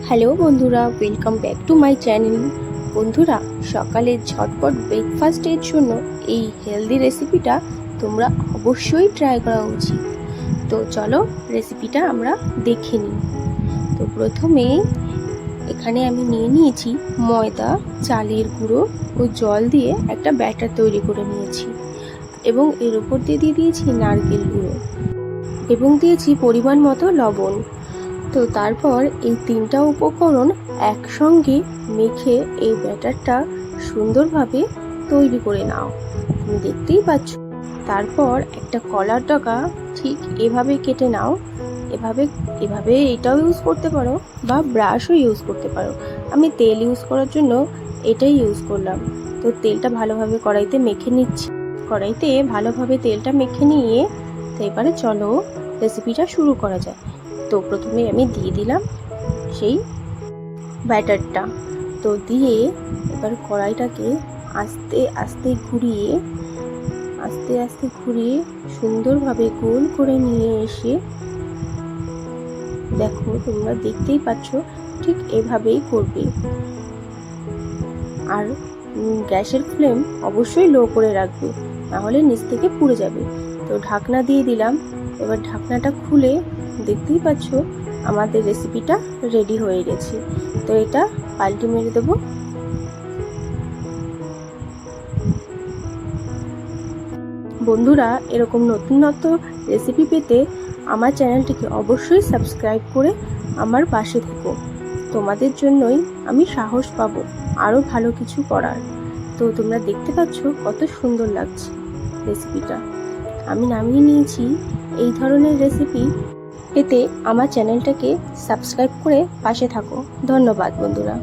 Hello বন্ধুরা, welcome back to my channel. বন্ধুরা, সকালের ঝটপট ব্রেকফাস্টের জন্য এই হেলদি রেসিপিটা তোমরা অবশ্যই ট্রাই করা উচিত। তো চলো রেসিপিটা আমরা দেখে নিই। তো প্রথমে এখানে আমি নিয়ে নিয়েছি ময়দা, চালের গুঁড়ো ও জল দিয়ে একটা ব্যাটার তৈরি করে নিয়েছি এবং এর উপর দিয়ে দিয়েছি নারকেল গুঁড়ো এবং দিয়েছি পরিমাণ মতো লবণ। তো তারপর এই তিনটা উপকরণ একসঙ্গে মেখে এই ব্যাটারটা সুন্দরভাবে তৈরি করে নাও। তুমি দেখতেই পাচ্ছ। তারপর একটা কলার ডগা ঠিক এভাবে কেটে নাও। এভাবে এটাও ইউজ করতে পারো বা ব্রাশও ইউজ করতে পারো। আমি তেল ইউজ করার জন্য এটাই ইউজ করলাম। তো তেলটা ভালোভাবে কড়াইতে মেখে নিচ্ছি। কড়াইতে ভালোভাবে তেলটা মেখে নিয়ে তো এবারে চলো রেসিপিটা শুরু করা যায়। তো প্রথমে আমি দিয়ে দিলাম সেই ব্যাটারটা। তো দিয়ে এবার কড়াইটাকে আস্তে আস্তে ঘুরিয়ে সুন্দরভাবে গোল করে নিয়ে এসে দেখো, তোমরা দেখতেই পাচ্ছ, ঠিক এভাবেই করবে। আর গ্যাসের ফ্লেম অবশ্যই লো করে রাখবে, নাহলে নিচ থেকে পুড়ে যাবে। তো ঢাকনা দিয়ে দিলাম। এবার ঢাকনাটা খুলে দেখতেই পাচ্ছ আমাদের রেসিপিটা রেডি হয়ে গেছে। তো এটা পাল্টে মেরে দেবো। বন্ধুরা, এরকম নতুন রেসিপি পেতে আমার চ্যানেলটিকে অবশ্যই সাবস্ক্রাইব করে আমার পাশে থেকো। তোমাদের জন্যই আমি সাহস পাবো আরও ভালো কিছু করার। তো তোমরা দেখতে পাচ্ছ কত সুন্দর লাগছে রেসিপিটা। আমি নামিয়ে নিয়েছি। এই ধরনের রেসিপি পেতে আমার চ্যানেলটাকে সাবস্ক্রাইব করে পাশে থাকো। ধন্যবাদ বন্ধুরা।